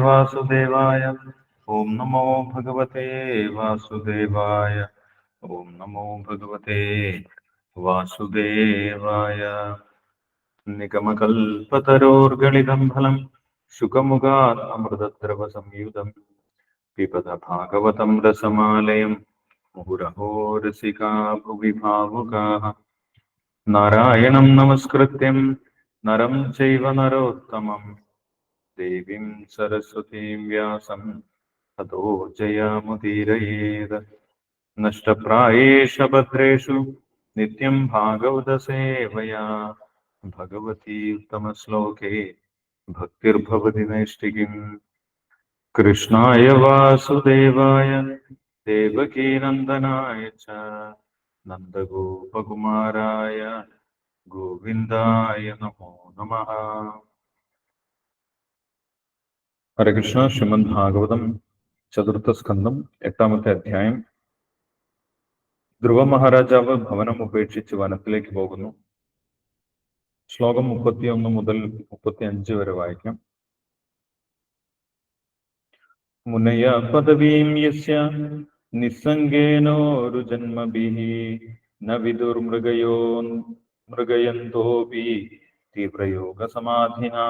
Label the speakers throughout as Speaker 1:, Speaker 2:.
Speaker 1: വാസുദേവായ. ഓം നമോ ഭഗവതേ വാസുദേവായ. ഓം നമോ ഭഗവതേ വാസുദേവായ. നിഗമകൽപതരോർഗളിതം ഫലം ശുകമുഖാത് അമൃതദ്രവ സംയുതം പിബത ഭാഗവതം രസമാലയം മുഹുരഹോ രസികാ ഭുവി ഭാവുകാഃ. നാരായണം നമസ്കൃത്യം നരം ചൈവ നരോത്തമം ദേവീം സരസ്വതീം വ്യാസം തതോ ജയമുദീരയേത്. നഷ്ടപ്രായേഷു ഭദ്രേഷു നിത്യം ഭാഗവത സേവയാ ഭഗവതി ഉത്തമശ്ലോകേ ഭക്തിർഭവതി നൈഷ്ഠികീം. കൃഷ്ണായ വാസുദേവായ ദേവകീനന്ദനായ ച നന്ദഗോപകുമാരായ ഗോവിന്ദായ നമോ നമഃ. ഹരേ കൃഷ്ണ. ശ്രീമദ് ഭാഗവതം ചതുർത്ഥ സ്കന്ധം 8-ാമത്തെ അധ്യായം. ധ്രുവ മഹാരാജാവ് ഭവനം ഉപേക്ഷിച്ച് വനത്തിലേക്ക് പോകുന്നു. ശ്ലോകം 31 മുതൽ 35 വരെ വായിക്കാം. മുനയ പദവീം യസ്യ നിസ്സംഗേനോരു ജന്മഭിഃ ന വിദുർമൃഗയോ മൃഗയന്തോപി തീവ്രയോഗ സമാധിനാ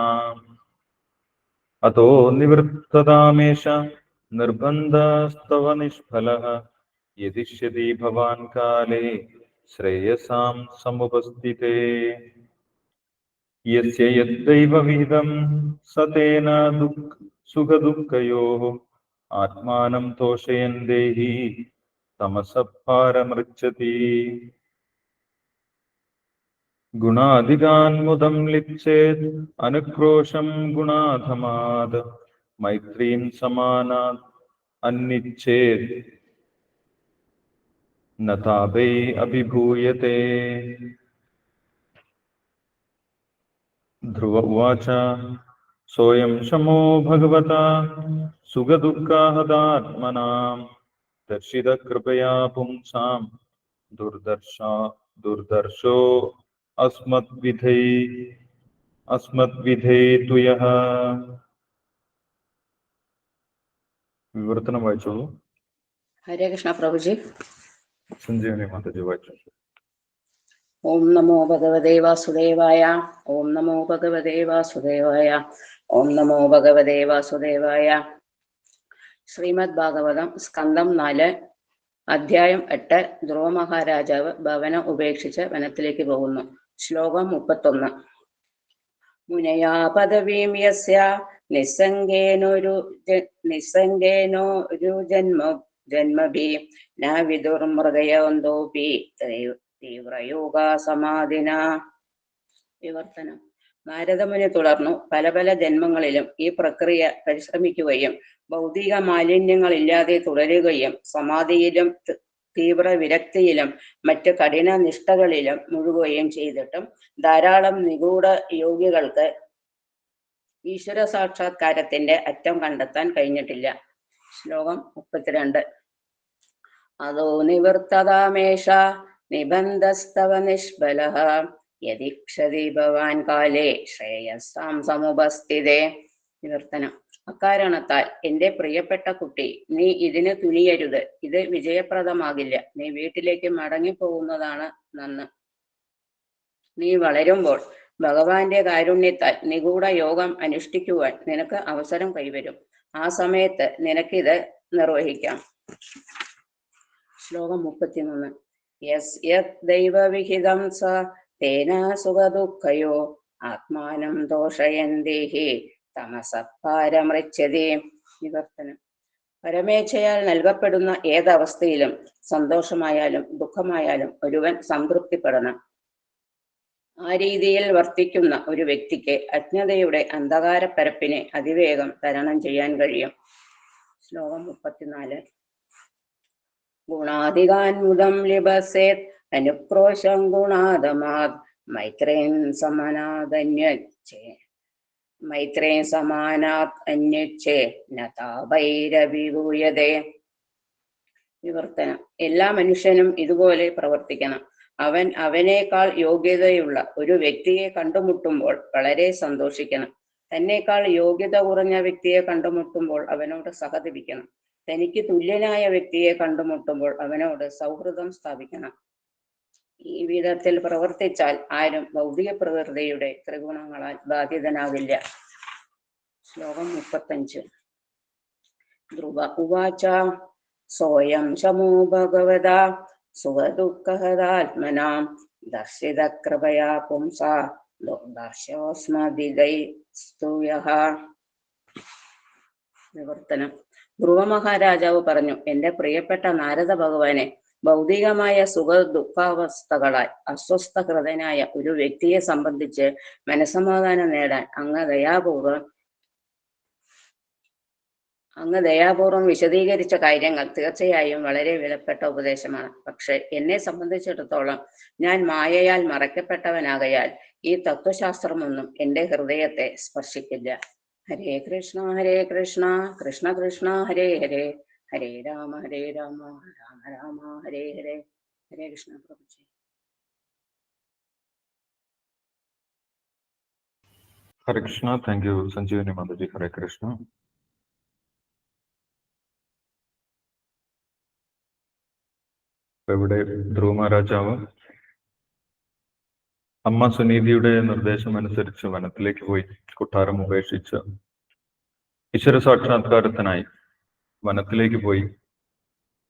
Speaker 1: അതോ നിവൃത്തതാമേഷ നിർബന്ധസ്തവ നിഷ്ഫലഃ യദിഷ്യതി ഭവാൻ കാലേ ശ്രേയസാം സമുപസ്ഥിതേ. യസ്യ യദ്ദൈവ വിഹിതം സതേന സുഖദുഃഖയോഃ ആത്മാനം തോഷയൻ ദേഹി തമസഃ പാരമൃച്ഛതി. ഗുണാധികാൻ മുദം ലിപ്സേത് അനുക്രോശം ഗുണാധമാത് മൈത്രീം സമാനാത് അന്നിച്ഛേത് ന താപൈ അഭിഭൂയത്തെ. ധ്രുവ ഉവാച സോയം ശമോ ഭഗവതാ സുഖദുഃഖാഹതാത്മനാം ദർശിത കൃപയാ പുംസാം ദുർദർശോ അസ്മദ്വിധേതുയഃ. വിവർത്തനം വായിച്ചോളൂ.
Speaker 2: ഹരേ കൃഷ്ണ പ്രഭുജി.
Speaker 1: സഞ്ജീവനി മാതാജി വായിച്ചു.
Speaker 2: ഓം നമോ ഭഗവതേ വാസുദേവായ. ഓം നമോ ഭഗവതേ വാസുദേവായ. ഓം നമോ ഭഗവതേ വാസുദേവായ. ശ്രീമദ് ഭാഗവതം സ്കന്ധം 4 അധ്യായം 8. ധ്രുവ മഹാരാജാവ് ഭവനം ഉപേക്ഷിച്ച് വനത്തിലേക്ക് പോകുന്നു. ശ്ലോകം 31. മുനയാ പദവീം യസ്യ നിസ്സംഗേനോരു ജന്മഭി ന വിദുർമൃഗയന്തോപി തീവ്രയോഗ സമാധിന. വിവർത്തനം. നാരദമുനി തുടർന്നു, പല പല ജന്മങ്ങളിലും ഈ പ്രക്രിയ പരിശ്രമിക്കുകയും ഭൗതിക മാലിന്യങ്ങളില്ലാതെ തുടരുകയും സമാധിയിലും തീവ്ര വിരക്തിയിലും മറ്റ് കഠിന നിഷ്ഠകളിലും മുഴുകുകയും ചെയ്തിട്ടും ധാരാളം നിഗൂഢ യോഗികൾക്ക് ഈശ്വര സാക്ഷാത്കാരത്തിന്റെ അറ്റം കണ്ടെത്താൻ കഴിഞ്ഞിട്ടില്ല. ശ്ലോകം 32. അതോ നിവൃത്തതാമേഷ നിബന്ധസ്തവ നിഷ്ഫലഃ യദിക്ഷതി ഭവാൻ കാലേ ശ്രേയസാം സമുപസ്ഥിതേ. വിവർത്തനം. അക്കാരണത്താൽ എന്റെ പ്രിയപ്പെട്ട കുട്ടി, നീ ഇതിന് തുനിയരുത്. ഇത് വിജയപ്രദമാകില്ല. നീ വീട്ടിലേക്ക് മടങ്ങിപ്പോകുന്നതാണ് നന്ന്. നീ വളരുമ്പോൾ ഭഗവാന്റെ കാരുണ്യത്താൽ നിഗൂഢ യോഗം അനുഷ്ഠിക്കുവാൻ നിനക്ക് അവസരം കൈവരും. ആ സമയത്ത് നിനക്കിത് നിർവഹിക്കാം. ശ്ലോകം 33. യസ് ദൈവവിഹിതം സ തേന സുഖദുഃഖയോ ആത്മാനം ദോഷയൻ ദേഹി തമസഃ പാരമൃച്ഛതി. വിവർത്തനം. പരമേച്ഛയാൽ നൽകപ്പെടുന്ന ഏതവസ്ഥയിലും സന്തോഷമായാലും ദുഃഖമായാലും ഒരുവൻ സംതൃപ്തിപ്പെടണം. ആ രീതിയിൽ വർത്തിക്കുന്ന ഒരു വ്യക്തിക്ക് അജ്ഞതയുടെ അന്ധകാര പരപ്പിനെ അതിവേഗം തരണം ചെയ്യാൻ കഴിയും. ശ്ലോകം 34. ഗുണാധികാൻ മുദം ലിപസേത് അനുക്രോശം ഗുണാധമാത് മൈത്രേൻ സമാനാത് അന്യച്ഛേ നതാപൈരവിഭൂയതേ. വിവർത്തനം. എല്ലാ മനുഷ്യനും ഇതുപോലെ പ്രവർത്തിക്കണം. അവൻ അവനേക്കാൾ യോഗ്യതയുള്ള ഒരു വ്യക്തിയെ കണ്ടുമുട്ടുമ്പോൾ വളരെ സന്തോഷിക്കണം. തന്നേക്കാൾ യോഗ്യത കുറഞ്ഞ വ്യക്തിയെ കണ്ടുമുട്ടുമ്പോൾ അവനോട് സഹതപിക്കണം. തനിക്ക് തുല്യനായ വ്യക്തിയെ കണ്ടുമുട്ടുമ്പോൾ അവനോട് സൗഹൃദം സ്ഥാപിക്കണം. ഈ വിധത്തിൽ പ്രവർത്തിച്ചാൽ ആരും ഭൗതിക പ്രകൃതിയുടെ ത്രിഗുണങ്ങളാൽ ബാധിതനാകില്ല. ശ്ലോകം 35. ധ്രുവ ഉവാച സോയം ശമോ ഭഗവതാ സുഖദുഃഖഹതാത്മനാം ദർശിത കൃപയാ പുംസാ ദർശോസ്മദിദൈസ്തുയഃ. വിവർത്തനം. ധ്രുവ മഹാരാജാവ് പറഞ്ഞു, എന്റെ പ്രിയപ്പെട്ട നാരദ ഭഗവാനെ, ഭൗതികമായ സുഖ ദുഃഖാവസ്ഥകളാൽ അസ്വസ്ഥഹൃദയനായ ഒരു വ്യക്തിയെ സംബന്ധിച്ച് മനസമാധാനം നേടാൻ അങ്ങ് ദയാപൂർവം വിശദീകരിച്ച കാര്യങ്ങൾ തീർച്ചയായും വളരെ വിലപ്പെട്ട ഉപദേശമാണ്. പക്ഷെ എന്നെ സംബന്ധിച്ചിടത്തോളം ഞാൻ മായയാൽ മറയ്ക്കപ്പെട്ടവനാകയാൽ ഈ തത്വശാസ്ത്രമൊന്നും എന്റെ ഹൃദയത്തെ സ്പർശിക്കില്ല. ഹരേ കൃഷ്ണ കൃഷ്ണ കൃഷ്ണ ഹരേ ഹരേ, ഹരേ രാമ രാമ രാമ ഹരേ ഹരേ. ഹരേ കൃഷ്ണ. പ്രഭുജി.
Speaker 1: ഹരേ കൃഷ്ണ. താങ്ക് യു സഞ്ജീവനി മാതാജി. ഹരേ കൃഷ്ണ. ഇവിടെ ധ്രുവ മഹാരാജാവ് അമ്മ സുനീതിയുടെ നിർദ്ദേശം അനുസരിച്ച് വനത്തിലേക്ക് പോയി കൊട്ടാരം ഉപേക്ഷിച്ച് ഈശ്വര സാക്ഷാത്കാരത്തിനായി വനത്തിലേക്ക് പോയി.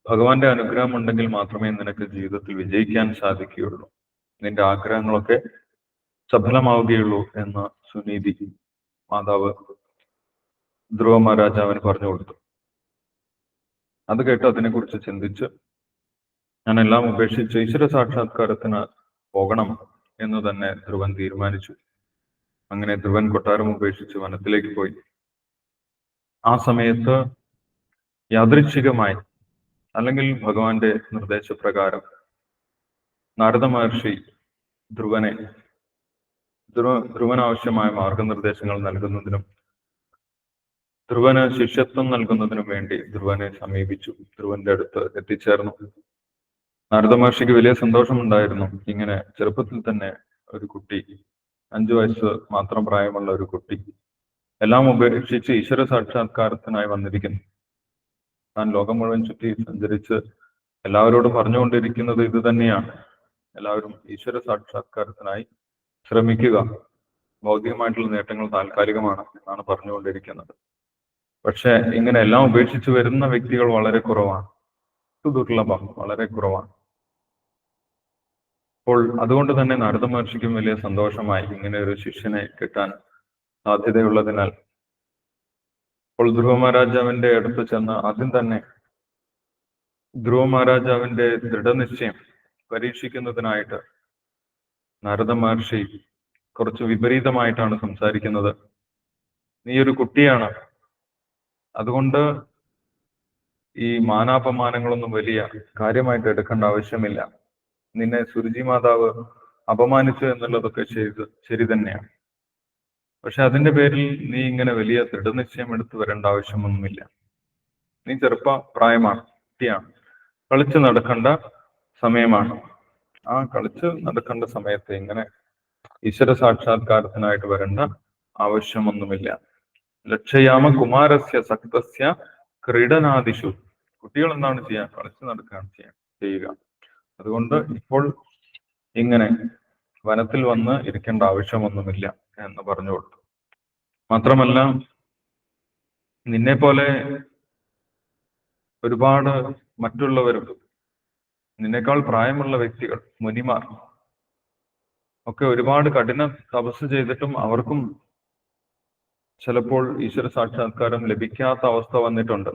Speaker 1: ഭഗവാന്റെ അനുഗ്രഹം ഉണ്ടെങ്കിൽ മാത്രമേ നിനക്ക് ജീവിതത്തിൽ വിജയിക്കാൻ സാധിക്കുകയുള്ളൂ, നിന്റെ ആഗ്രഹങ്ങളൊക്കെ സഫലമാവുകയുള്ളൂ എന്ന് സുനീതി മാതാവ് ധ്രുവ മഹാരാജാവിന് പറഞ്ഞു കൊടുത്തു. അത് കേട്ട് അതിനെക്കുറിച്ച് ചിന്തിച്ച് ഞാൻ എല്ലാം ഉപേക്ഷിച്ച് ഈശ്വര സാക്ഷാത്കാരത്തിന് പോകണം എന്ന് തന്നെ ധ്രുവൻ തീരുമാനിച്ചു. അങ്ങനെ ധ്രുവൻ കൊട്ടാരം ഉപേക്ഷിച്ച് വനത്തിലേക്ക് പോയി. ആ സമയത്ത് യാദൃച്ഛികമായി, അല്ലെങ്കിൽ ഭഗവാന്റെ നിർദ്ദേശപ്രകാരം, നാരദ മഹർഷി ധ്രുവനാവശ്യമായ മാർഗനിർദ്ദേശങ്ങൾ നൽകുന്നതിനും ധ്രുവന് ശിഷ്യത്വം നൽകുന്നതിനും വേണ്ടി ധ്രുവനെ സമീപിച്ചു, ധ്രുവന്റെ അടുത്ത് എത്തിച്ചേർന്നു. നാരദ മഹർഷിക്ക് വലിയ സന്തോഷമുണ്ടായിരുന്നു. ഇങ്ങനെ ചെറുപ്പത്തിൽ തന്നെ ഒരു കുട്ടി, 5 വയസ്സ് മാത്രം പ്രായമുള്ള ഒരു കുട്ടി എല്ലാം ഉപേക്ഷിച്ച് ഈശ്വര സാക്ഷാത്കാരത്തിനായി വന്നിരിക്കുന്നു. താൻ ലോകം മുഴുവൻ ചുറ്റി സഞ്ചരിച്ച് എല്ലാവരോടും പറഞ്ഞുകൊണ്ടിരിക്കുന്നത് ഇത് തന്നെയാണ്. എല്ലാവരും ഈശ്വര സാക്ഷാത്കാരത്തിനായി ശ്രമിക്കുക, ഭൗതികമായിട്ടുള്ള നേട്ടങ്ങൾ താൽക്കാലികമാണ് എന്നാണ് പറഞ്ഞുകൊണ്ടിരിക്കുന്നത്. പക്ഷെ ഇങ്ങനെ എല്ലാം ഉപേക്ഷിച്ച് വരുന്ന വ്യക്തികൾ വളരെ കുറവാണ്, ദുർലഭം, വളരെ കുറവാണ്. അപ്പോൾ അതുകൊണ്ട് തന്നെ നാരദ മഹർഷിക്കും വലിയ സന്തോഷമായി ഇങ്ങനെ ഒരു ശിഷ്യനെ കിട്ടാൻ സാധ്യതയുള്ളതിനാൽ. അപ്പോൾ ധ്രുവ മഹാരാജാവിന്റെ അടുത്ത് ചെന്ന് ആദ്യം തന്നെ ധ്രുവ മഹാരാജാവിന്റെ ദൃഢനിശ്ചയം പരീക്ഷിക്കുന്നതിനായിട്ട് നാരദ മഹർഷി കുറച്ച് വിപരീതമായിട്ടാണ് സംസാരിക്കുന്നത്. നീ ഒരു കുട്ടിയാണ്, അതുകൊണ്ട് ഈ മാനാപമാനങ്ങളൊന്നും വലിയ കാര്യമായിട്ട് എടുക്കേണ്ട ആവശ്യമില്ല. നിന്നെ സുരുചി മാതാവ് അപമാനിച്ചു എന്നുള്ളതൊക്കെ ശരി തന്നെയാണ്. പക്ഷെ അതിന്റെ പേരിൽ നീ ഇങ്ങനെ വലിയ ദൃഢനിശ്ചയം എടുത്തു വരേണ്ട ആവശ്യമൊന്നുമില്ല. നീ പ്രായമാണ്, കുട്ടിയാണ്, കളിച്ചു നടക്കേണ്ട സമയമാണ്. ആ കളിച്ച് നടക്കേണ്ട സമയത്ത് ഇങ്ങനെ ഈശ്വര സാക്ഷാത്കാരത്തിനായിട്ട് വരേണ്ട ആവശ്യമൊന്നുമില്ല. ലക്ഷയാമ കുമാരസ്യ സക്തസ്യ ക്രീഡനാദിഷു. കുട്ടികൾ എന്താണ് ചെയ്യാൻ? കളിച്ചു നടക്കുകയാണ് ചെയ്യുക. അതുകൊണ്ട് ഇപ്പോൾ ഇങ്ങനെ വനത്തിൽ വന്ന് ഇരിക്കേണ്ട ആവശ്യമൊന്നുമില്ല എന്ന് പറഞ്ഞു കൊടുത്തു. മാത്രമല്ല, നിന്നെ പോലെ ഒരുപാട് മറ്റുള്ളവരും, നിന്നേക്കാൾ പ്രായമുള്ള വ്യക്തികൾ, മുനിമാർ ഒക്കെ ഒരുപാട് കഠിന തപസ് ചെയ്തിട്ടും അവർക്കും ചിലപ്പോൾ ഈശ്വര സാക്ഷാത്കാരം ലഭിക്കാത്ത അവസ്ഥ വന്നിട്ടുണ്ട്.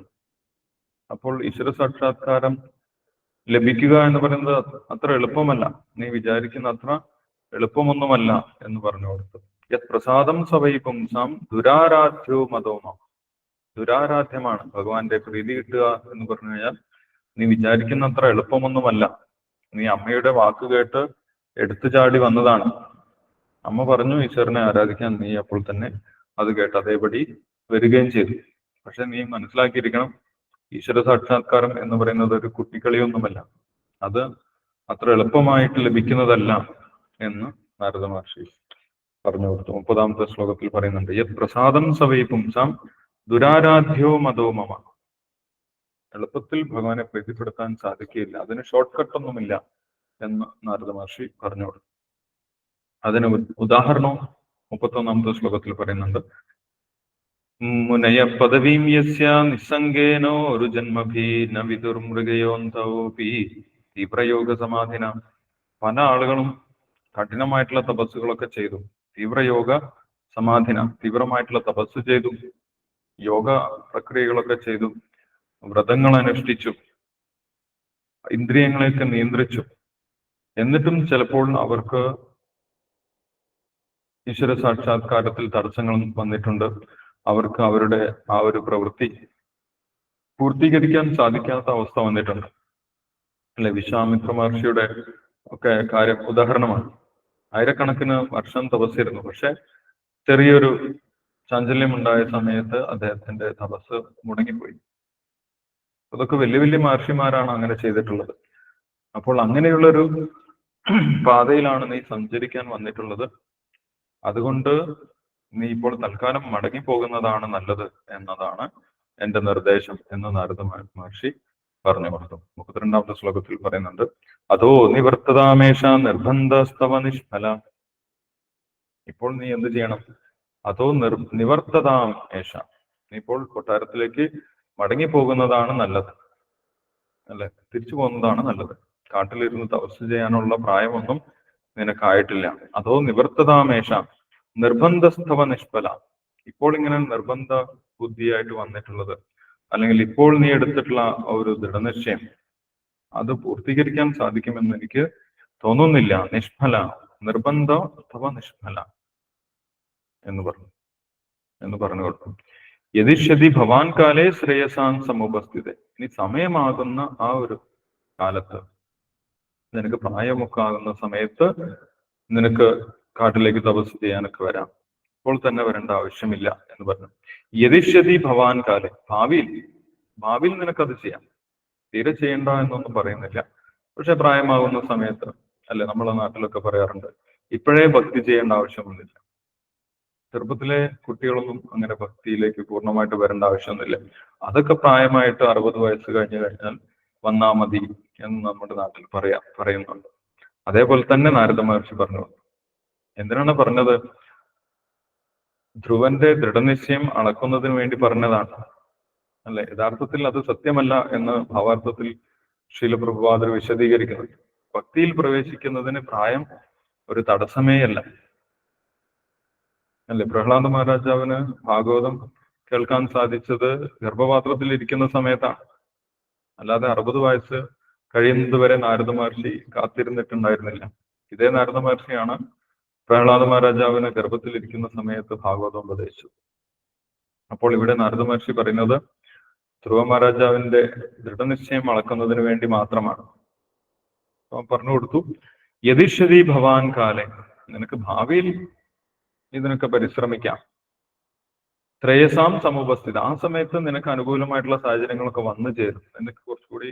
Speaker 1: അപ്പോൾ ഈശ്വര സാക്ഷാത്കാരം ലഭിക്കുക എന്ന് പറയുന്നത് അത്ര എളുപ്പമല്ല, നീ വിചാരിക്കുന്ന അത്ര എളുപ്പമൊന്നുമല്ല എന്ന് പറഞ്ഞു കൊടുത്തു. യത് പ്രസാദം സവൈ പുംസാം ദുരാരാധ്യോ മതോമ. ദുരാരാധ്യമാണ് ഭഗവാന്റെ പ്രീതി കിട്ടുക എന്ന് പറഞ്ഞു കഴിഞ്ഞാൽ നീ വിചാരിക്കുന്ന അത്ര എളുപ്പമൊന്നുമല്ല. നീ അമ്മയുടെ വാക്ക് കേട്ട് എടുത്തു ചാടി വന്നതാണ്. അമ്മ പറഞ്ഞു ഈശ്വരനെ ആരാധിക്കാൻ, നീ അപ്പോൾ തന്നെ അത് കേട്ട് അതേപടി വരികയും ചെയ്തു. പക്ഷെ നീ മനസ്സിലാക്കിയിരിക്കണം, ഈശ്വര സാക്ഷാത്കാരം എന്ന് പറയുന്നത് ഒരു കുട്ടിക്കളിയൊന്നുമല്ല, അത് അത്ര എളുപ്പമായിട്ട് ലഭിക്കുന്നതല്ല എന്ന് നാരദ മഹർഷി പറഞ്ഞു കൊടുത്തു. 30-ാമത്തെ ശ്ലോകത്തിൽ പറയുന്നുണ്ട്, യത് പ്രസാദം സവൈ പുംസാം ദുരാരാധ്യോ മതോ മമ. എളുപ്പത്തിൽ ഭഗവാനെ പ്രീതിപ്പെടുത്താൻ സാധിക്കുകയില്ല, അതിന് ഷോർട്ട് കട്ട് ഒന്നുമില്ല എന്ന് നാരദ മഹർഷി പറഞ്ഞു കൊടുത്തു. അതിന് ഉദാഹരണവും 31-ാമത്തെ ശ്ലോകത്തിൽ പറയുന്നുണ്ട്, മുനയ പദവീം യസ്യ നിസ്സംഗേനോ ഒരു ജന്മഭി ന വിദുർമൃഗയോന്തോപി തീവ്രയോഗ സമാധിന. പല ആളുകളും കഠിനമായിട്ടുള്ള തപസ്സുകളൊക്കെ ചെയ്തു, തീവ്രയോഗ സമാധിന, തീവ്രമായിട്ടുള്ള തപസ് ചെയ്തു, യോഗ പ്രക്രിയകളൊക്കെ ചെയ്തു, വ്രതങ്ങൾ അനുഷ്ഠിച്ചു, ഇന്ദ്രിയങ്ങളെയൊക്കെ നിയന്ത്രിച്ചു. എന്നിട്ടും ചിലപ്പോൾ അവർക്ക് ഈശ്വര സാക്ഷാത്കാരത്തിൽ തടസ്സങ്ങൾ വന്നിട്ടുണ്ട്. അവർക്ക് അവരുടെ ആ ഒരു പ്രവൃത്തി പൂർത്തീകരിക്കാൻ സാധിക്കാത്ത അവസ്ഥ വന്നിട്ടുണ്ട്. അല്ലെ, വിശ്വാമിത്ര മഹർഷിയുടെ ഒക്കെ കാര്യം ഉദാഹരണമാണ്. ആയിരക്കണക്കിന് വർഷം തപസ്സിരുന്നു, പക്ഷെ ചെറിയൊരു ചാഞ്ചല്യമുണ്ടായ സമയത്ത് അദ്ദേഹത്തിന്റെ തപസ് മുടങ്ങിപ്പോയി. അതൊക്കെ വലിയ വലിയ മഹർഷിമാരാണ് അങ്ങനെ ചെയ്തിട്ടുള്ളത്. അപ്പോൾ അങ്ങനെയുള്ളൊരു പാതയിലാണ് നീ സഞ്ചരിക്കാൻ വന്നിട്ടുള്ളത്. അതുകൊണ്ട് നീ ഇപ്പോൾ തൽക്കാലം മടങ്ങി പോകുന്നതാണ് നല്ലത് എന്നതാണ് എന്റെ നിർദ്ദേശം എന്ന് നാരദ മഹർഷി പറഞ്ഞു കൊടുത്തു. 32-ാമത്തെ ശ്ലോകത്തിൽ പറയുന്നുണ്ട്, അതോ നിവർത്തതാമേഷ നിർബന്ധസ്തവ നിഷ്ഫല. ഇപ്പോൾ നീ എന്ത് ചെയ്യണം? അതോ നിവർത്തതാം ഏഷ, നീ ഇപ്പോൾ കൊട്ടാരത്തിലേക്ക് മടങ്ങി പോകുന്നതാണ് നല്ലത്, അല്ലെ, തിരിച്ചു പോകുന്നതാണ് നല്ലത്. കാട്ടിലിരുന്ന് തപസ് ചെയ്യാനുള്ള പ്രായമൊന്നും നിനക്കായിട്ടില്ല. അതോ നിവർത്തതാമേഷ നിർബന്ധസ്ഥവ നിഷ്ഫല. ഇപ്പോൾ ഇങ്ങനെ നിർബന്ധ ബുദ്ധിയായിട്ട് വന്നിട്ടുള്ളത്, അല്ലെങ്കിൽ ഇപ്പോൾ നീ എടുത്തിട്ടുള്ള ഒരു ദൃഢനിശ്ചയം, അത് പൂർത്തീകരിക്കാൻ സാധിക്കുമെന്ന് എനിക്ക് തോന്നുന്നില്ല. നിഷ്ഫല, നിർബന്ധസ്ഥവ നിഷ്ഫല എന്ന് പറഞ്ഞു കൊടുക്കും. യതിഷ്യതി ഭവാൻ കാലേ ശ്രേയസാൻ സമുപസ്ഥിത. ഇനി സമയമാകുന്ന ആ ഒരു കാലത്ത്, നിനക്ക് പ്രായമൊക്കെ ആകുന്ന സമയത്ത് നിനക്ക് കാട്ടിലേക്ക് തപസ് ചെയ്യാനൊക്കെ വരാം, ഇപ്പോൾ തന്നെ വരേണ്ട ആവശ്യമില്ല എന്ന് പറഞ്ഞു. യതിഷ്യതി ഭവാൻ കാലേ, ഭാവിയിൽ നിനക്കത് ചെയ്യാം, തീരെ ചെയ്യണ്ട എന്നൊന്നും പറയുന്നില്ല. പക്ഷെ പ്രായമാകുന്ന സമയത്ത്, അല്ലെ, നമ്മളെ നാട്ടിലൊക്കെ പറയാറുണ്ട്, ഇപ്പോഴേ ഭക്തി ചെയ്യേണ്ട ആവശ്യമൊന്നുമില്ല. ചെറുപ്പത്തിലെ കുട്ടികളൊന്നും അങ്ങനെ ഭക്തിയിലേക്ക് പൂർണ്ണമായിട്ട് വരേണ്ട ആവശ്യമൊന്നുമില്ല. അതൊക്കെ പ്രായമായിട്ട് 60 വയസ്സ് കഴിഞ്ഞാൽ വന്നാ മതി എന്ന് നമ്മുടെ നാട്ടിൽ പറയുന്നുണ്ട്. അതേപോലെ തന്നെ നാരദ മഹർഷി പറഞ്ഞു. എന്തിനാണ് പറഞ്ഞത്? ധ്രുവന്റെ ദൃഢനിശ്ചയം അളക്കുന്നതിന് വേണ്ടി പറഞ്ഞതാണ്, അല്ലെ. യഥാർത്ഥത്തിൽ അത് സത്യമല്ല എന്ന് ഭാവാർത്ഥത്തിൽ ശ്രീല പ്രഭുപാദർ വിശദീകരിക്കുന്നത്. ഭക്തിയിൽ പ്രവേശിക്കുന്നതിന് പ്രായം ഒരു തടസ്സമേയല്ല, അല്ലെ. പ്രഹ്ലാദ മഹാരാജാവിന് ഭാഗവതം കേൾക്കാൻ സാധിച്ചത് ഗർഭപാത്രത്തിൽ ഇരിക്കുന്ന സമയത്താണ്. അല്ലാതെ 60 വയസ്സ് കഴിയുന്നത് വരെ നാരദ മഹർഷി കാത്തിരുന്നിട്ടുണ്ടായിരുന്നില്ല. ഇതേ നാരദ മഹർഷിയാണ് പ്രഹ്ലാദ മഹാരാജാവിന് ഗർഭത്തിലിരിക്കുന്ന സമയത്ത് ഭാഗവതം ഉപദേശിച്ചത്. അപ്പോൾ ഇവിടെ നാരദ മഹർഷി പറയുന്നത് ധ്രുവ മഹാരാജാവിന്റെ ദൃഢനിശ്ചയം അളക്കുന്നതിന് വേണ്ടി മാത്രമാണ്. പറഞ്ഞു കൊടുത്തു, യതിഷ്യതി ഭവാൻ കാലേ, നിനക്ക് ഭാവിയിൽ ഇതിനൊക്കെ പരിശ്രമിക്കാം. ശ്രേയസാം സമുപസ്ഥിത, ആ സമയത്ത് നിനക്ക് അനുകൂലമായിട്ടുള്ള സാഹചര്യങ്ങളൊക്കെ വന്നു ചേരും, നിനക്ക് കുറച്ചുകൂടി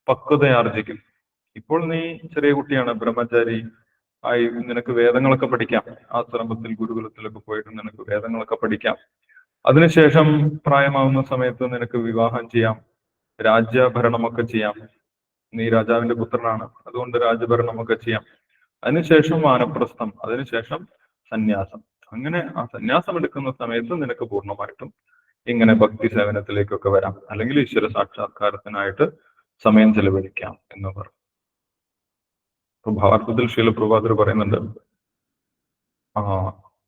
Speaker 1: പക്വതയാർജിക്കും. ഇപ്പോൾ നീ ചെറിയ കുട്ടിയാണ്, ബ്രഹ്മചാരി ആയി, നിനക്ക് വേദങ്ങളൊക്കെ പഠിക്കാം. ആശ്രമത്തിൽ ഗുരുകുലത്തിലൊക്കെ പോയിട്ട് നിനക്ക് വേദങ്ങളൊക്കെ പഠിക്കാം. അതിനുശേഷം പ്രായമാവുന്ന സമയത്ത് നിനക്ക് വിവാഹം ചെയ്യാം, രാജ്യഭരണമൊക്കെ ചെയ്യാം. നീ രാജാവിന്റെ പുത്രനാണ്, അതുകൊണ്ട് രാജ്യഭരണമൊക്കെ ചെയ്യാം. അതിനുശേഷം വാനപ്രസ്ഥം, അതിനുശേഷം സന്യാസം. അങ്ങനെ ആ സന്യാസം എടുക്കുന്ന സമയത്ത് നിനക്ക് പൂർണ്ണമായിട്ടും ഇങ്ങനെ ഭക്തി സേവനത്തിലേക്കൊക്കെ വരാം, അല്ലെങ്കിൽ ഈശ്വര സാക്ഷാത്കാരത്തിനായിട്ട് സമയം ചെലവഴിക്കാം എന്ന് പറഞ്ഞു. അപ്പൊ ഭാവാർത്ഥത്തിൽ ശ്രീല പ്രഭുപാദർ പറയുന്നുണ്ട്,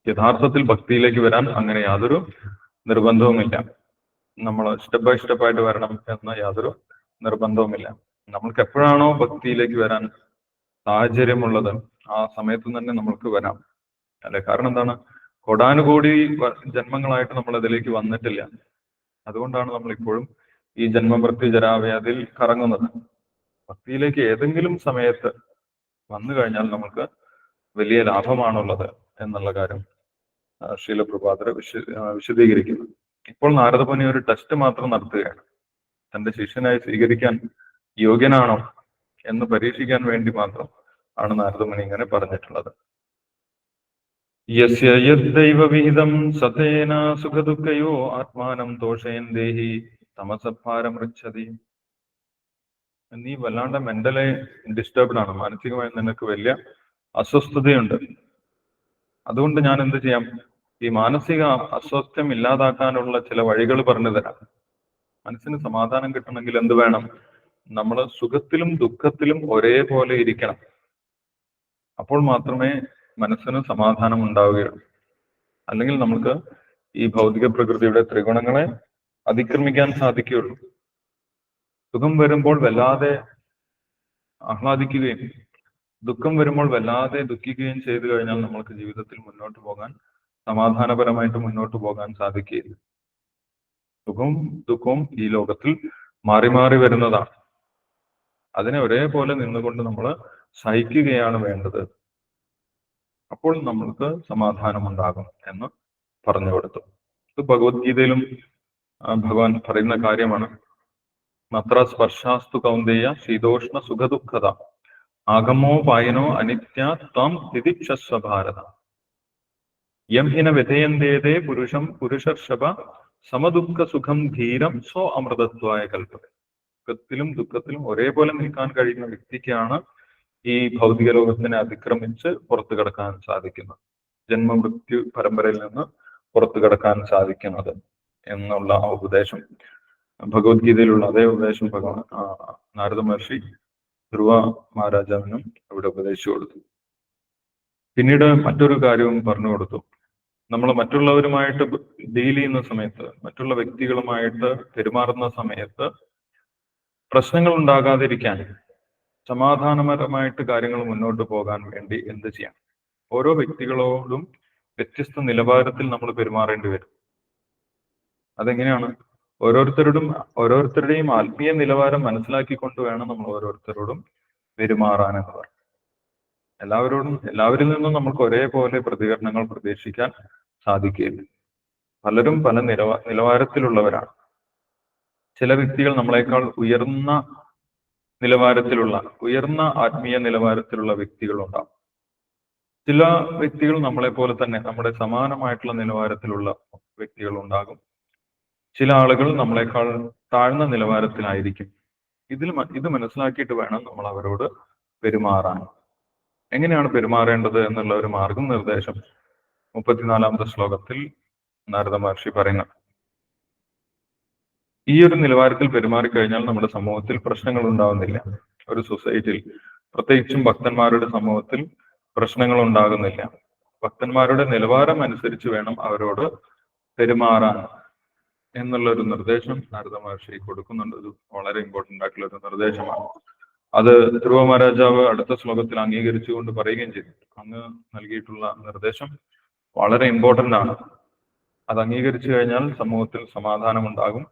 Speaker 1: യഥാർത്ഥത്തിൽ ഭക്തിയിലേക്ക് വരാൻ അങ്ങനെ യാതൊരു നിർബന്ധവുമില്ല. നമ്മൾ സ്റ്റെപ്പ് ബൈ സ്റ്റെപ്പായിട്ട് വരണം എന്ന യാതൊരു നിർബന്ധവുമില്ല. നമ്മൾക്ക് എപ്പോഴാണോ ഭക്തിയിലേക്ക് വരാൻ സാഹചര്യമുള്ളത് ആ സമയത്ത് തന്നെ നമ്മൾക്ക് വരാം, അല്ലെ. കാരണം എന്താണ്? കോടാനുകോടി ജന്മങ്ങളായിട്ട് നമ്മൾ അതിലേക്ക് വന്നിട്ടില്ല. അതുകൊണ്ടാണ് നമ്മൾ ഇപ്പോഴും ഈ ജന്മമൃത്യു ജരാവ്യാധിയിൽ കറങ്ങുന്നത്. ഭക്തിയിലേക്ക് ഏതെങ്കിലും സമയത്ത് വന്നു കഴിഞ്ഞാൽ നമുക്ക് വലിയ ലാഭമാണുള്ളത് എന്നുള്ള കാര്യം ശ്രീല പ്രഭുപാദർ വിശദീകരിക്കുന്നു. ഇപ്പോൾ നാരദമുനി ഒരു ടെസ്റ്റ് മാത്രം നടത്തുകയാണ്. തന്റെ ശിഷ്യനായി സ്വീകരിക്കാൻ യോഗ്യനാണോ എന്ന് പരീക്ഷിക്കാൻ വേണ്ടി മാത്രം ആണ് നാരദമുനി ഇങ്ങനെ പറഞ്ഞിട്ടുള്ളത്. യസ്യ യദ്ദൈവ വിഹിതം സതേന സുഖദുഃഖയോ ആത്മാനം ദോഷയൻ ദേഹി തമസഭാരമൃച്ഛതി. നീ വല്ലാണ്ട് മെന്റലി ഡിസ്റ്റർബ്ഡ് ആണ്, മാനസികമായി നിനക്ക് വലിയ അസ്വസ്ഥതയുണ്ട്. അതുകൊണ്ട് ഞാൻ എന്ത് ചെയ്യാം, ഈ മാനസിക അസ്വസ്ഥം ഇല്ലാതാക്കാനുള്ള ചില വഴികൾ പറഞ്ഞു തരാം. മനസ്സിന് സമാധാനം കിട്ടണമെങ്കിൽ എന്ത് വേണം? നമ്മൾ സുഖത്തിലും ദുഃഖത്തിലും ഒരേപോലെ ഇരിക്കണം. അപ്പോൾ മാത്രമേ മനസ്സിന് സമാധാനം ഉണ്ടാവുകയുള്ളൂ. അല്ലെങ്കിൽ നമുക്ക് ഈ ഭൗതിക പ്രകൃതിയുടെ ത്രിഗുണങ്ങളെ അതിക്രമിക്കാൻ സാധിക്കുകയുള്ളൂ. സുഖം വരുമ്പോൾ വല്ലാതെ ആഹ്ലാദിക്കുകയും ദുഃഖം വരുമ്പോൾ വല്ലാതെ ദുഃഖിക്കുകയും ചെയ്തു കഴിഞ്ഞാൽ നമ്മൾക്ക് ജീവിതത്തിൽ മുന്നോട്ട് പോകാൻ, സമാധാനപരമായിട്ട് മുന്നോട്ട് പോകാൻ സാധിക്കുകയില്ല. സുഖവും ദുഃഖവും ഈ ലോകത്തിൽ മാറി മാറി വരുന്നതാണ്. അതിനെ ഒരേപോലെ നിന്നുകൊണ്ട് നമ്മൾ സഹിക്കുകയാണ് വേണ്ടത്. അപ്പോൾ നമ്മൾക്ക് സമാധാനം ഉണ്ടാകും എന്ന് പറഞ്ഞു കൊടുത്തു. ഇത് ഭഗവത്ഗീതയിലും ഭഗവാൻ പറയുന്ന കാര്യമാണ്. മത്ര സ്പർശാസ്തു കൗന്ദേയ ശീതോഷ്ണ സുഖദുഃഖത ആഗമോ പായനോ അനിത്യ ത്വം തിദിക്ഷസ്വ ഭാരത യം ഹിന വ്യഥയന്തേതേ പുരുഷം പുരുഷർഷഭ സമദുഃഖ സുഖം ധീരം സ്വ അമൃതത്വായ കൽപ്പത. സുഖത്തിലും ദുഃഖത്തിലും ഒരേപോലെ നിൽക്കാൻ കഴിയുന്ന വ്യക്തിക്കാണ് ഈ ഭൗതിക ലോകത്തിനെ അതിക്രമിച്ച് പുറത്തു കടക്കാൻ സാധിക്കുന്നത്, ജന്മമൃത്യു പരമ്പരയിൽ നിന്ന് പുറത്തു കടക്കാൻ സാധിക്കുന്നത് എന്നുള്ള ആ ഉപദേശം ഭഗവത്ഗീതയിലുള്ള അതേ ഉപദേശം ഭഗവാൻ നാരദ മഹർഷി ധ്രുവ മഹാരാജാവിനും ഇവിടെ ഉപദേശിച്ചു കൊടുത്തു. പിന്നീട് മറ്റൊരു കാര്യവും പറഞ്ഞു കൊടുത്തു. നമ്മൾ മറ്റുള്ളവരുമായിട്ട് ഡീൽ ചെയ്യുന്ന സമയത്ത്, മറ്റുള്ള വ്യക്തികളുമായിട്ട് പെരുമാറുന്ന സമയത്ത് പ്രശ്നങ്ങൾ ഉണ്ടാകാതിരിക്കാൻ, സമാധാനപരമായിട്ട് കാര്യങ്ങൾ മുന്നോട്ട് പോകാൻ വേണ്ടി എന്ത് ചെയ്യാം? ഓരോ വ്യക്തികളോടും വ്യത്യസ്ത നിലവാരത്തിൽ നമ്മൾ പെരുമാറേണ്ടി വരും. അതെങ്ങനെയാണ്? ഓരോരുത്തരുടെയും ആത്മീയ നിലവാരം മനസ്സിലാക്കിക്കൊണ്ട് വേണം നമ്മൾ ഓരോരുത്തരോടും പെരുമാറാൻ എന്ന് പറയും. എല്ലാവരിൽ നിന്നും നമുക്ക് ഒരേപോലെ പ്രതികരണങ്ങൾ പ്രതീക്ഷിക്കാൻ സാധിക്കുകയില്ല. പലരും പല നിലവാരത്തിലുള്ളവരാണ്. ചില വ്യക്തികൾ നമ്മളെക്കാൾ ഉയർന്ന ആത്മീയ നിലവാരത്തിലുള്ള വ്യക്തികളുണ്ടാകും. ചില വ്യക്തികൾ നമ്മളെ പോലെ തന്നെ നമ്മുടെ സമാനമായിട്ടുള്ള നിലവാരത്തിലുള്ള വ്യക്തികൾ ഉണ്ടാകും. ചില ആളുകൾ നമ്മളെക്കാൾ താഴ്ന്ന നിലവാരത്തിലായിരിക്കും. ഇത് മനസ്സിലാക്കിയിട്ട് വേണം നമ്മൾ അവരോട് പെരുമാറാൻ. എങ്ങനെയാണ് പെരുമാറേണ്ടത് എന്നുള്ള ഒരു മാർഗനിർദ്ദേശം 34-ാമത്തെ ശ്ലോകത്തിൽ നാരദ മഹർഷി പറയുന്നത്. ഈ ഒരു നിലവാരത്തിൽ പെരുമാറിക്കഴിഞ്ഞാൽ നമ്മുടെ സമൂഹത്തിൽ പ്രശ്നങ്ങൾ ഉണ്ടാകുന്നില്ല. ഒരു സൊസൈറ്റിയിൽ, പ്രത്യേകിച്ചും ഭക്തന്മാരുടെ സമൂഹത്തിൽ പ്രശ്നങ്ങൾ ഉണ്ടാകുന്നില്ല. ഭക്തന്മാരുടെ നിലവാരം അനുസരിച്ച് വേണം അവരോട് പെരുമാറാൻ എന്നുള്ള ഒരു നിർദ്ദേശം നാരദ മഹർഷി കൊടുക്കുന്നുണ്ട്. ഇത് വളരെ ഇമ്പോർട്ടന്റ് ആയിട്ടുള്ള ഒരു നിർദ്ദേശമാണ്. അത് ധ്രുവ മഹാരാജാവ് അടുത്ത ശ്ലോകത്തിൽ അംഗീകരിച്ചുകൊണ്ട് പറയുകയും ചെയ്തു. അങ്ങ് നൽകിയിട്ടുള്ള നിർദ്ദേശം വളരെ ഇമ്പോർട്ടന്റ് ആണ്. അത് അംഗീകരിച്ചു കഴിഞ്ഞാൽ സമൂഹത്തിൽ സമാധാനം ഉണ്ടാകും,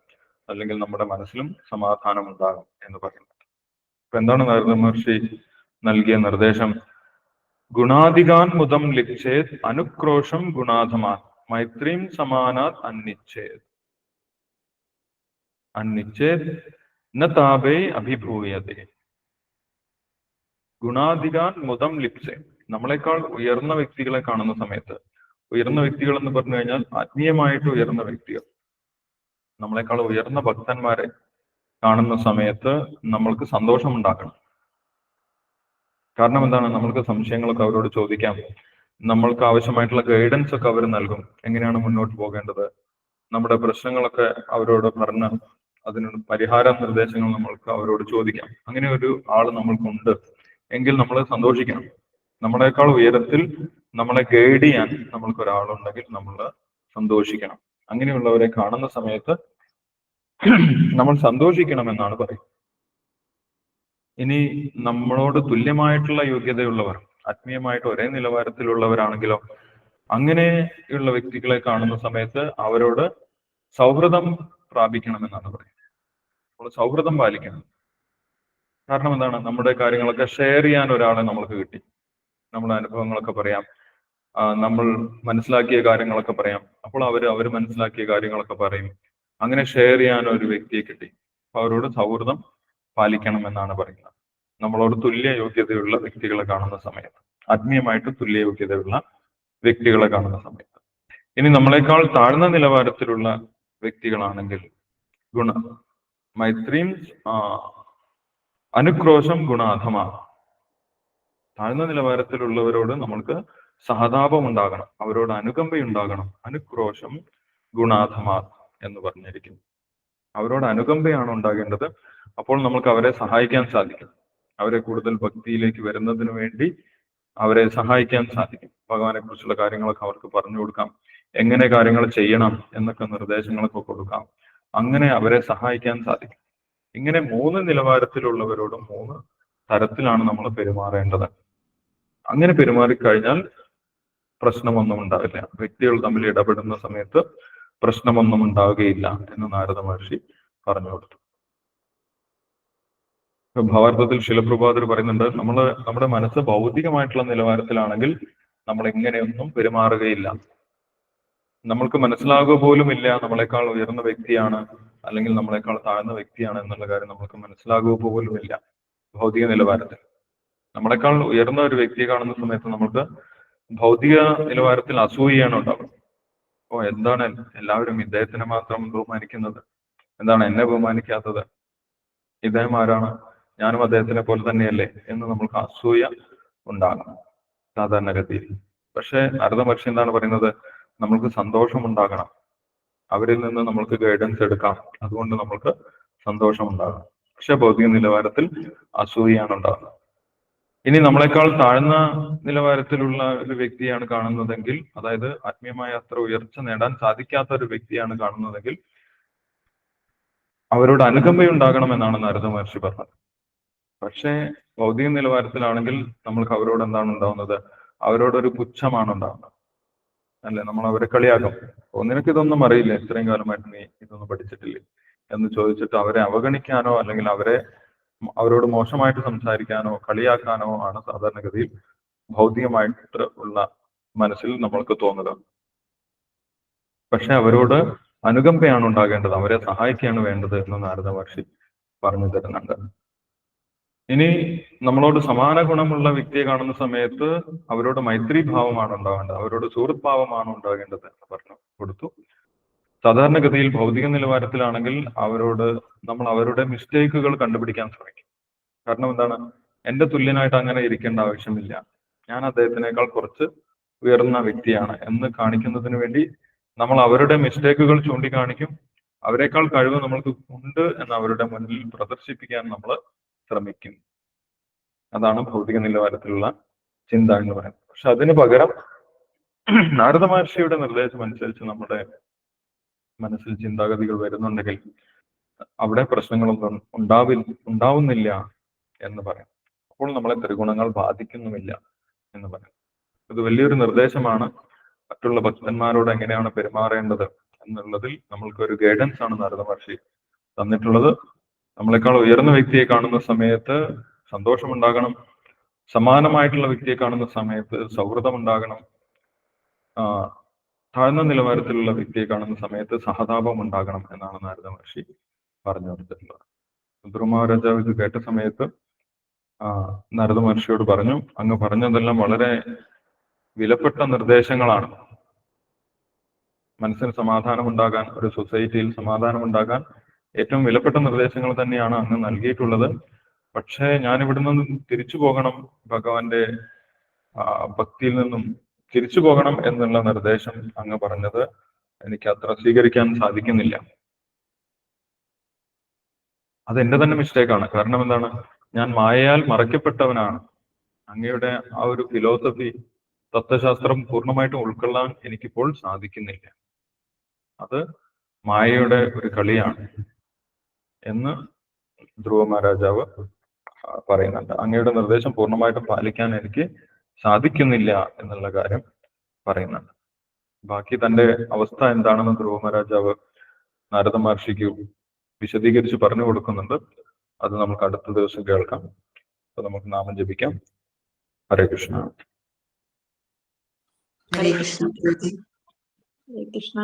Speaker 1: അല്ലെങ്കിൽ നമ്മുടെ മനസ്സിലും സമാധാനം ഉണ്ടാകും എന്ന് പറയുന്നത്. അപ്പൊ എന്താണ് നാരദ മഹർഷി നൽകിയ നിർദ്ദേശം? ഗുണാധികാൻ മുദം ലിപ്ചേത് അനുക്രോശം ഗുണാധമാൻ മൈത്രീം സമാനാത് അന്നിച്ഛേത് ന താപേ അഭിഭൂയതേ. ഗുണാധികാൻ മുദം ലിപ്സേ. നമ്മളെക്കാൾ ഉയർന്ന വ്യക്തികളെ കാണുന്ന സമയത്ത്, ഉയർന്ന വ്യക്തികൾ എന്ന് പറഞ്ഞു കഴിഞ്ഞാൽ ആത്മീയമായിട്ട് ഉയർന്ന വ്യക്തികൾ, നമ്മളെക്കാൾ ഉയർന്ന ഭക്തന്മാരെ കാണുന്ന സമയത്ത് നമ്മൾക്ക് സന്തോഷം ഉണ്ടാക്കണം. കാരണം എന്താണ്? നമ്മൾക്ക് സംശയങ്ങളൊക്കെ അവരോട് ചോദിക്കാം. നമ്മൾക്ക് ആവശ്യമായിട്ടുള്ള ഗൈഡൻസ് ഒക്കെ അവർ നൽകും. എങ്ങനെയാണ് മുന്നോട്ട് പോകേണ്ടത്? നമ്മുടെ പ്രശ്നങ്ങളൊക്കെ അവരോട് പറഞ്ഞ് അതിനുള്ള പരിഹാര നിർദ്ദേശങ്ങൾ നമ്മൾക്ക് അവരോട് ചോദിക്കാം. അങ്ങനെ ഒരു ആള് നമ്മൾക്കുണ്ട് എങ്കിൽ നമ്മൾ സന്തോഷിക്കണം. നമ്മളെക്കാൾ ഉയരത്തിൽ നമ്മളെ ഗൈഡ് ചെയ്യാൻ നമ്മൾക്ക് ഒരാളുണ്ടെങ്കിൽ നമ്മൾ സന്തോഷിക്കണം. അങ്ങനെയുള്ളവരെ കാണുന്ന സമയത്ത് നമ്മൾ സന്തോഷിക്കണമെന്നാണ് പറയുന്നത്. ഇനി നമ്മളോട് തുല്യമായിട്ടുള്ള യോഗ്യതയുള്ളവർ, ആത്മീയമായിട്ട് ഒരേ നിലവാരത്തിലുള്ളവരാണെങ്കിലോ, അങ്ങനെയുള്ള വ്യക്തികളെ കാണുന്ന സമയത്ത് അവരോട് സൗഹൃദം പ്രാപിക്കണമെന്നാണ് പറയുന്നത്. നമ്മൾ സൗഹൃദം പാലിക്കണം. കാരണം എന്താണ്? നമ്മുടെ കാര്യങ്ങളൊക്കെ ഷെയർ ചെയ്യാൻ ഒരാളെ നമ്മൾക്ക് കിട്ടി. നമ്മുടെ അനുഭവങ്ങളൊക്കെ പറയാം, നമ്മൾ മനസ്സിലാക്കിയ കാര്യങ്ങളൊക്കെ പറയാം. അപ്പോൾ അവർ മനസ്സിലാക്കിയ കാര്യങ്ങളൊക്കെ പറയും. അങ്ങനെ ഷെയർ ചെയ്യാൻ ഒരു വ്യക്തിയെ കിട്ടി. അവരോട് സൗഹൃദം പാലിക്കണം എന്നാണ് പറയുന്നത്. നമ്മളോട് തുല്യ യോഗ്യതയുള്ള വ്യക്തികളെ കാണുന്ന സമയത്ത്, ആത്മീയമായിട്ട് തുല്യ യോഗ്യതയുള്ള വ്യക്തികളെ കാണുന്ന സമയത്ത്. ഇനി നമ്മളെക്കാൾ താഴ്ന്ന നിലവാരത്തിലുള്ള വ്യക്തികളാണെങ്കിൽ മൈത്രീം അനുക്രോശം ഗുണാധമ. താഴ്ന്ന നിലവാരത്തിലുള്ളവരോട് നമ്മൾക്ക് സഹതാപം ഉണ്ടാകണം, അവരോട് അനുകമ്പയുണ്ടാകണം. അനുക്രോശം ഗുണാധമ എന്ന് പറഞ്ഞിരിക്കുന്നു. അവരോട് അനുകമ്പയാണ് ഉണ്ടാകേണ്ടത്. അപ്പോൾ നമുക്ക് അവരെ സഹായിക്കാൻ സാധിക്കും. അവരെ കൂടുതൽ ഭക്തിയിലേക്ക് വരുന്നതിന് വേണ്ടി അവരെ സഹായിക്കാൻ സാധിക്കും. ഭഗവാനെ കുറിച്ചുള്ള കാര്യങ്ങളൊക്കെ അവർക്ക് പറഞ്ഞു കൊടുക്കാം, എങ്ങനെ കാര്യങ്ങൾ ചെയ്യണം എന്നൊക്കെ നിർദ്ദേശങ്ങളൊക്കെ കൊടുക്കാം. അങ്ങനെ അവരെ സഹായിക്കാൻ സാധിക്കും. ഇങ്ങനെ 3 നിലവാരത്തിലുള്ളവരോടും 3 തരത്തിലാണ് നമ്മൾ പെരുമാറേണ്ടത്. അങ്ങനെ പെരുമാറിക്കഴിഞ്ഞാൽ പ്രശ്നമൊന്നും ഉണ്ടാവില്ല. വ്യക്തികൾ തമ്മിൽ ഇടപെടുന്ന സമയത്ത് പ്രശ്നമൊന്നും ഉണ്ടാവുകയില്ല എന്ന് നാരദ മഹർഷി പറഞ്ഞു കൊടുത്തു. ഭാവാർത്ഥത്തിൽ ശിലപ്രഭാതർ പറയുന്നുണ്ട്, നമ്മുടെ മനസ്സ് ഭൗതികമായിട്ടുള്ള നിലവാരത്തിലാണെങ്കിൽ നമ്മൾ ഇങ്ങനെയൊന്നും പെരുമാറുകയില്ല. നമ്മൾക്ക് മനസ്സിലാകുക പോലുമില്ല നമ്മളെക്കാൾ ഉയർന്ന വ്യക്തിയാണ് അല്ലെങ്കിൽ നമ്മളെക്കാൾ താഴ്ന്ന വ്യക്തിയാണ് എന്നുള്ള കാര്യം നമ്മൾക്ക് മനസ്സിലാകുക പോലുമില്ല. ഭൗതിക നിലവാരത്തിൽ നമ്മളെക്കാൾ ഉയർന്ന ഒരു വ്യക്തിയെ കാണുന്ന സമയത്ത് നമുക്ക് ഭൗതിക നിലവാരത്തിൽ അസൂയയാണ് ഉണ്ടാകുന്നത്. എന്താണ് എല്ലാവരും ഇദ്ദേഹത്തിനെ മാത്രം ബഹുമാനിക്കുന്നത്, എന്താണ് എന്നെ ബഹുമാനിക്കാത്തത്, ഇദ്ദേഹം ആരാണ്, ഞാനും അദ്ദേഹത്തിനെ പോലെ തന്നെയല്ലേ എന്ന് നമുക്ക് അസൂയ ഉണ്ടാകും സാധാരണഗതിയിൽ. പക്ഷെ നാരദ മഹർഷി എന്താണ് പറയുന്നത്, നമ്മൾക്ക് സന്തോഷം ഉണ്ടാകണം, അവരിൽ നിന്ന് നമ്മൾക്ക് ഗൈഡൻസ് എടുക്കാം, അതുകൊണ്ട് നമ്മൾക്ക് സന്തോഷം ഉണ്ടാകണം. പക്ഷെ ഭൗതിക നിലവാരത്തിൽ അസൂയാണ് ഉണ്ടാകുന്നത്. ഇനി നമ്മളെക്കാൾ താഴ്ന്ന നിലവാരത്തിലുള്ള ഒരു വ്യക്തിയാണ് കാണുന്നതെങ്കിൽ, അതായത് ആത്മീയമായ അത്ര ഉയർച്ച നേടാൻ സാധിക്കാത്ത ഒരു വ്യക്തിയാണ് കാണുന്നതെങ്കിൽ അവരോട് അനുകമ്പയുണ്ടാകണമെന്നാണ് നാരദ മഹർഷി പറഞ്ഞത്. പക്ഷേ ഭൗതിക നിലവാരത്തിലാണെങ്കിൽ നമ്മൾക്ക് അവരോട് എന്താണ് ഉണ്ടാവുന്നത്, അവരോടൊരു പുച്ഛമാണ് ഉണ്ടാവുന്നത്. അല്ലെ, നമ്മൾ അവരെ കളിയാക്കും. നിനക്ക് ഇതൊന്നും അറിയില്ല, ഇത്രയും കാലമായിട്ട് നീ ഇതൊന്നും പഠിച്ചിട്ടില്ലേ എന്ന് ചോദിച്ചിട്ട് അവരെ അവഗണിക്കാനോ അല്ലെങ്കിൽ അവരോട് മോശമായിട്ട് സംസാരിക്കാനോ കളിയാക്കാനോ ആണ് സാധാരണഗതിയിൽ ഭൗതികമായിട്ട് ഉള്ള മനസ്സിൽ നമ്മൾക്ക് തോന്നുക. പക്ഷെ അവരോട് അനുകമ്പയാണ് ഉണ്ടാകേണ്ടത്, അവരെ സഹായിക്കുകയാണ് വേണ്ടത് എന്ന് നാരദ മഹർഷി പറഞ്ഞു തരുന്നുണ്ട്. ഇനി നമ്മളോട് സമാന ഗുണമുള്ള വ്യക്തിയെ കാണുന്ന സമയത്ത് അവരോട് മൈത്രി ഭാവമാണ് ഉണ്ടാകേണ്ടത്, അവരോട് സുഹൃത്ത് ഭാവമാണ് ഉണ്ടാകേണ്ടത് എന്ന് പറഞ്ഞു കൊടുത്തു. സാധാരണഗതിയിൽ ഭൗതിക നിലവാരത്തിലാണെങ്കിൽ നമ്മൾ അവരുടെ മിസ്റ്റേക്കുകൾ കണ്ടുപിടിക്കാൻ ശ്രമിക്കും. കാരണം എന്താണ്, എന്റെ തുല്യനായിട്ട് അങ്ങനെ ഇരിക്കേണ്ട ആവശ്യമില്ല, ഞാൻ അദ്ദേഹത്തിനേക്കാൾ കുറച്ച് ഉയർന്ന വ്യക്തിയാണ് എന്ന് കാണിക്കുന്നതിന് വേണ്ടി നമ്മൾ അവരുടെ മിസ്റ്റേക്കുകൾ ചൂണ്ടിക്കാണിക്കും. അവരെക്കാൾ കഴിവ് നമ്മൾക്ക് ഉണ്ട് എന്ന് അവരുടെ മുന്നിൽ പ്രദർശിപ്പിക്കാൻ നമ്മൾ ശ്രമിക്കും. അതാണ് ഭൗതിക നിലവാരത്തിലുള്ള ചിന്ത എന്ന് പറയുന്നത്. പക്ഷെ അതിന് പകരം നാരദ മഹർഷിയുടെ നിർദ്ദേശം അനുസരിച്ച് നമ്മുടെ മനസ്സിൽ ചിന്താഗതികൾ വരുന്നുണ്ടെങ്കിൽ അവിടെ പ്രശ്നങ്ങളൊന്നും ഉണ്ടാവുന്നില്ല എന്ന് പറയാം. അപ്പോൾ നമ്മളെ ത്രിഗുണങ്ങൾ ബാധിക്കുന്നുമില്ല എന്ന് പറയാം. ഇത് വലിയൊരു നിർദ്ദേശമാണ്. മറ്റുള്ള ഭക്തന്മാരോട് എങ്ങനെയാണ് പെരുമാറേണ്ടത് എന്നുള്ളതിൽ നമ്മൾക്ക് ഒരു ഗൈഡൻസ് ആണ് നാരദ മഹർഷി തന്നിട്ടുള്ളത്. നമ്മളെക്കാൾ ഉയർന്ന വ്യക്തിയെ കാണുന്ന സമയത്ത് സന്തോഷമുണ്ടാകണം, സമാനമായിട്ടുള്ള വ്യക്തിയെ കാണുന്ന സമയത്ത് സൗഹൃദം ഉണ്ടാകണം, താഴ്ന്ന നിലവാരത്തിലുള്ള വ്യക്തിയെ കാണുന്ന സമയത്ത് സഹതാപം ഉണ്ടാകണം എന്നാണ് നാരദ മഹർഷി പറഞ്ഞു കൊടുത്തിട്ടുള്ളത്. ധ്രുവ മഹാരാജാവ് ഇത് കേട്ട സമയത്ത് നാരദ മഹർഷിയോട് പറഞ്ഞു, അങ്ങ് പറഞ്ഞതെല്ലാം വളരെ വിലപ്പെട്ട നിർദ്ദേശങ്ങളാണ്. മനസ്സിന് സമാധാനം ഉണ്ടാകാൻ, ഒരു സൊസൈറ്റിയിൽ സമാധാനം ഉണ്ടാകാൻ ഏറ്റവും വിലപ്പെട്ട നിർദ്ദേശങ്ങൾ തന്നെയാണ് അങ്ങ് നൽകിയിട്ടുള്ളത്. പക്ഷേ ഞാൻ ഇവിടെ നിന്നും തിരിച്ചു പോകണം, ഭഗവാന്റെ ഭക്തിയിൽ നിന്നും തിരിച്ചു പോകണം എന്നുള്ള നിർദ്ദേശം അങ്ങ് പറഞ്ഞത് എനിക്ക് അത്ര സ്വീകരിക്കാൻ സാധിക്കുന്നില്ല. അതെന്റെ തന്നെ മിസ്റ്റേക്കാണ്. കാരണം എന്താണ്, ഞാൻ മായയാൽ മറയ്ക്കപ്പെട്ടവനാണ്. അങ്ങയുടെ ആ ഒരു ഫിലോസഫി, തത്വശാസ്ത്രം പൂർണ്ണമായിട്ടും ഉൾക്കൊള്ളാൻ എനിക്കിപ്പോൾ സാധിക്കുന്നില്ല. അത് മായയുടെ ഒരു കളിയാണ് എന്ന് ധ്രുവ മഹാരാജാവ് പറയുന്നുണ്ട്. അങ്ങയുടെ നിർദ്ദേശം പൂർണ്ണമായിട്ടും പാലിക്കാൻ എനിക്ക് സാധിക്കുന്നില്ല എന്നുള്ള കാര്യം പറയുന്നുണ്ട്. ബാക്കി തന്റെ അവസ്ഥ എന്താണെന്ന് ധ്രുവ മഹാരാജാവ് നാരദ മഹർഷിക്ക് വിശദീകരിച്ച് പറഞ്ഞു കൊടുക്കുന്നുണ്ട്. അത് നമുക്ക് അടുത്ത ദിവസം കേൾക്കാം. അപ്പൊ നമുക്ക് നാമം ജപിക്കാം. ഹരേ കൃഷ്ണ.
Speaker 3: ഹരേ കൃഷ്ണ. ഹരേ കൃഷ്ണ.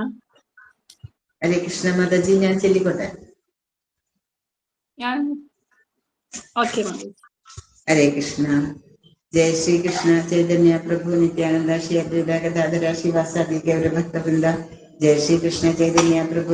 Speaker 4: ഹരേ കൃഷ്ണ മാതാജി, ഞാൻ ചൊല്ലിക്കോട്ടെ?
Speaker 3: ഓക്കെ.
Speaker 4: ഹരേ കൃഷ്ണ. जय श्री कृष्ण चैतन्य प्रभु नित्यानंद श्री अद्वैत गदाधर श्रीवासादि गौर भक्तवृंद। जय श्री कृष्ण चैतन्य प्रभु